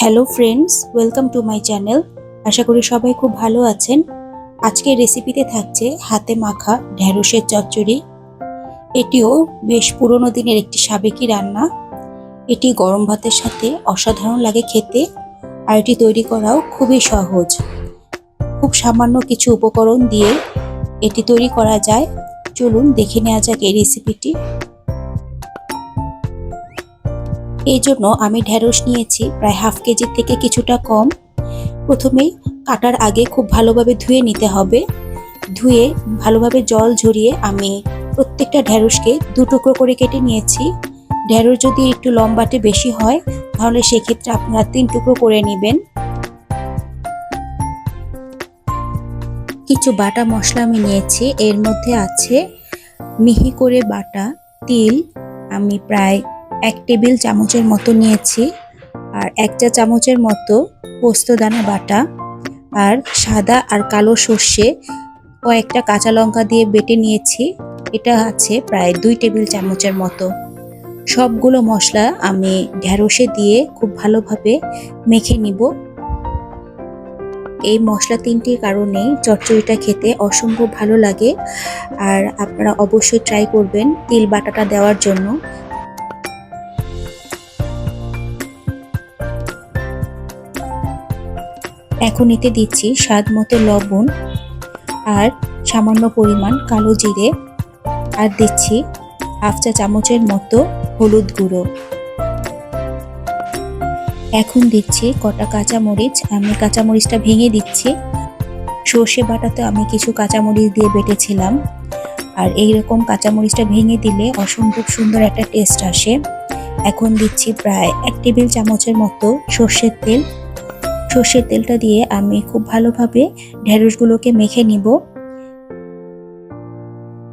Hello friends, welcome to my channel. আশা করি সবাই খুব ভালো আছেন। আজকের রেসিপিতে থাকছে হাতে মাখা ঢ্যাঁড়সের চচ্চড়ি। এটিও বেশ পুরনো দিনের একটি সাবেকি রান্না। এটি গরম ভাতের সাথে অসাধারণ লাগে খেতে, আর এটি তৈরি করাও খুবই সহজ। খুব সামান্য কিছু উপকরণ দিয়ে এটি তৈরি করা যায়। চলুন দেখে নেওয়া যাক এই রেসিপিটি। এই জন্য আমি ঢ্যাঁড়স নিয়েছি প্রায় হাফ কেজির থেকে কিছুটা কম। প্রথমেই কাটার আগে খুব ভালোভাবে ধুয়ে নিতে হবে। ধুয়ে ভালোভাবে জল ঝরিয়ে আমি প্রত্যেকটা ঢ্যাঁড়সকে দু টুকরো করে কেটে নিয়েছি। ঢ্যাঁড়স যদি একটু লম্বাটে বেশি হয় তাহলে সেক্ষেত্রে আপনারা 3 টুকরো করে নেবেন। কিছু বাটা মশলা আমি নিয়েছি, এর মধ্যে আছে মিহি করে বাটা তিল, আমি প্রায় 1 টেবিল চামচের মতো নিয়েছি, আর 1 চা চামচের মতো পোস্তদানা বাটা, আর সাদা আর কালো সর্ষে কয়েকটা কাঁচা লঙ্কা দিয়ে বেটে নিয়েছি। এটা আছে প্রায় 2 টেবিল চামচের মতো। সবগুলো মশলা আমি ঢ্যাঁড়সে দিয়ে খুব ভালোভাবে মেখে নিব। এই মশলা তিনটির কারণে চচ্চড়িটা খেতে অসম্ভব ভালো লাগে, আর আপনারা অবশ্যই ট্রাই করবেন তিল বাটাটা দেওয়ার জন্য। এখন এতে দিচ্ছি স্বাদ মতো লবণ আর সামান্য পরিমাণ কালো জিরে, আর দিচ্ছি হাফ চা চামচের মতো হলুদ গুঁড়ো। এখন দিচ্ছি কটা কাঁচামরিচ, আমি কাঁচামরিচটা ভেঙে দিচ্ছি। সর্ষে বাটাতে আমি কিছু কাঁচামরিচ দিয়ে বেটেছিলাম, আর এইরকম কাঁচামরিচটা ভেঙে দিলে অসম্ভব সুন্দর একটা টেস্ট আসে। এখন দিচ্ছি প্রায় 1 টেবিল চামচের মতো সর্ষের তেল। সর্ষের তেলটা দিয়ে আমি খুব ভালোভাবে ঢ্যাঁড়সগুলোকে মেখে নিব।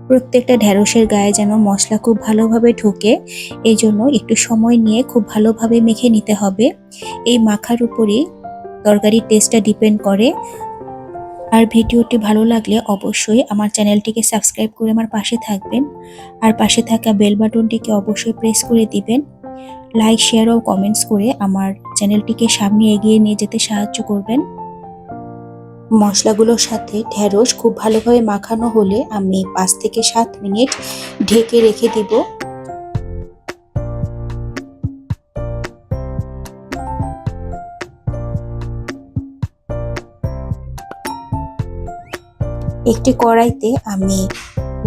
প্রত্যেকটা ঢ্যাঁড়সের গায়ে যেন মশলা খুব ভালোভাবে ঢোকে, এই জন্য একটু সময় নিয়ে খুব ভালোভাবে মেখে নিতে হবে। এই মাখার উপরেই তরকারির টেস্টটা ডিপেন্ড করে। আর ভিডিওটি ভালো লাগলে অবশ্যই আমার চ্যানেলটিকে সাবস্ক্রাইব করে আমার পাশে থাকবেন, আর পাশে থাকা বেল বাটনটিকে অবশ্যই প্রেস করে দিবেন। লাইক, শেয়ার ও কমেন্টস করে আমার চ্যানেলটিকে সামনে এগিয়ে নিয়ে যেতে সাহায্য করবেন। মশলাগুলোর সাথে ঢ্যাঁড়স খুব ভালোভাবে মাখানো হলে আমি 5 থেকে 7 মিনিট ঢেকে রেখে দিব। একটি কড়াইতে আমি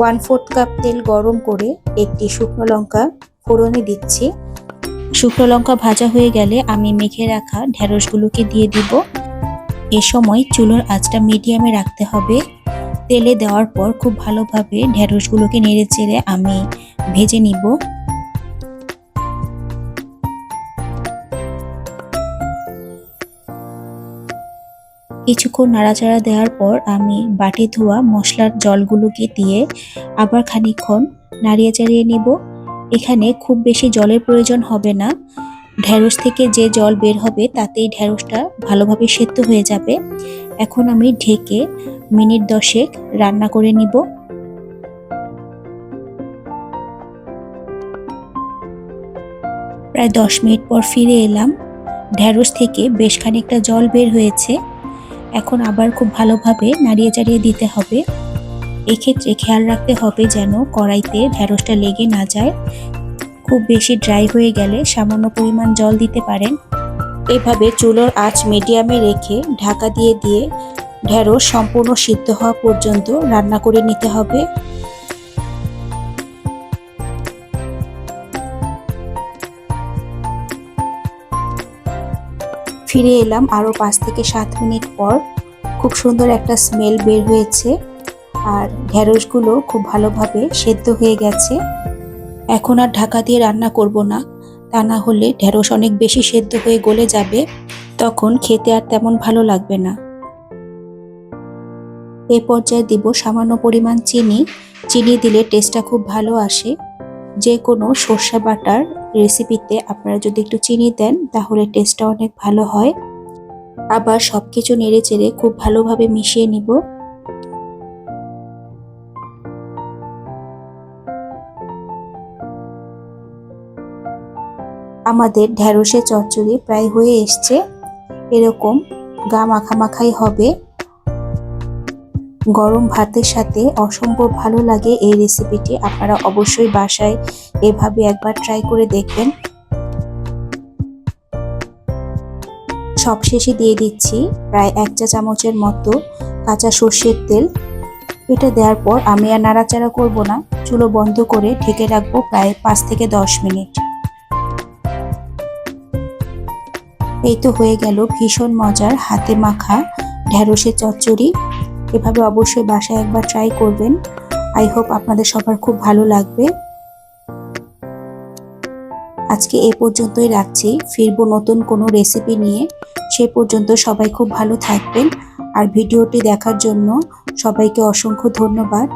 1/4 কাপ তেল গরম করে একটি শুকনো লঙ্কা ফোড়নে দিচ্ছি। শুকনো লঙ্কা ভাজা হয়ে গেলে আমি মেখে রাখা ঢ্যাঁড়সগুলোকে দিয়ে দিব। এ সময় চুলোর আঁচটা মিডিয়ামে রাখতে হবে। তেলে দেওয়ার পর খুব ভালোভাবে ঢ্যাঁড়সগুলোকে নেড়ে চেড়ে আমি ভেজে নিব। কিছুক্ষণ নাড়াচাড়া দেওয়ার পর আমি বাটি ধোয়া মশলার জলগুলোকে দিয়ে আবার খানিকক্ষণ নাড়িয়ে চাড়িয়ে নিব। এখানে খুব বেশি জলের প্রয়োজন হবে না। ঢ্যাঁড়স থেকে যে জল বের হবে তাতেই ঢ্যাঁড়সটা ভালোভাবে সেদ্ধ হয়ে যাবে। এখন আমি ঢেকে মিনিট 10 রান্না করে নিব। প্রায় 10 মিনিট পর ফিরে এলাম। ঢ্যাঁড়স থেকে বেশ খানিকটা জল বের হয়েছে। এখন আবার খুব ভালোভাবে নাড়িয়ে চাড়িয়ে দিতে হবে। এক্ষেত্রে খেয়াল রাখতে হবে যেন কড়াইতে ঢ্যাঁড়সটা লেগে না যায়। খুব বেশি ড্রাই হয়ে গেলে সামান্য পরিমাণ জল দিতে পারেন। এভাবে চুলোর আঁচ মিডিয়ামে রেখে ঢাকা দিয়ে দিয়ে ঢ্যাঁড়স সম্পূর্ণ সিদ্ধ হওয়া পর্যন্ত রান্না করে নিতে হবে। ফিরে এলাম আরও 5 থেকে 7 মিনিট পর। খুব সুন্দর একটা স্মেল বের হয়েছে, আর ঢ্যাঁড়সগুলো খুব ভালোভাবে সেদ্ধ হয়ে গেছে। এখন আর ঢাকা দিয়ে রান্না করব না, তা না হলে ঢ্যাঁড়স অনেক বেশি সেদ্ধ হয়ে গলে যাবে, তখন খেতে আর তেমন ভালো লাগবে না। এই পর্যায়ে দিব সামান্য পরিমাণ চিনি। চিনি দিলে টেস্টটা খুব ভালো আসে। যে কোনো সর্ষে বাটার রেসিপিতে আপনারা যদি একটু চিনি দেন তাহলে টেস্টটা অনেক ভালো হয়। আবার সবকিছু নেড়ে চেড়ে খুব ভালোভাবে মিশিয়ে নিব। আমাদের ঢেঁড়সের চচ্চড়ি প্রায় হয়ে এসছে। এরকম গা মাখামাখাই হবে। গরম ভাতের সাথে অসম্ভব ভালো লাগে এই রেসিপিটি। আপনারা অবশ্যই বাসায় এভাবে একবার ট্রাই করে দেখবেন। সবশেষে দিয়ে দিচ্ছি প্রায় 1 চা চামচের মতো কাঁচা সর্ষের তেল। এটা দেওয়ার পর আমি আর নাড়াচাড়া করব না, চুলো বন্ধ করে ঢেকে রাখবো প্রায় 5 থেকে 10 মিনিট। এই তো হয়ে গেল ভীষণ মজার হাতে মাখা ঢেঁড়সের চচ্চড়ি। এভাবে অবশ্যই বাসায় একবার ট্রাই করবেন। আই হোপ আপনাদের সবার খুব ভালো লাগবে। আজকে এ পর্যন্তই রাখছি, ফিরবো নতুন কোনো রেসিপি নিয়ে। সে পর্যন্ত সবাই খুব ভালো থাকবেন। আর ভিডিওটি দেখার জন্য সবাইকে অসংখ্য ধন্যবাদ।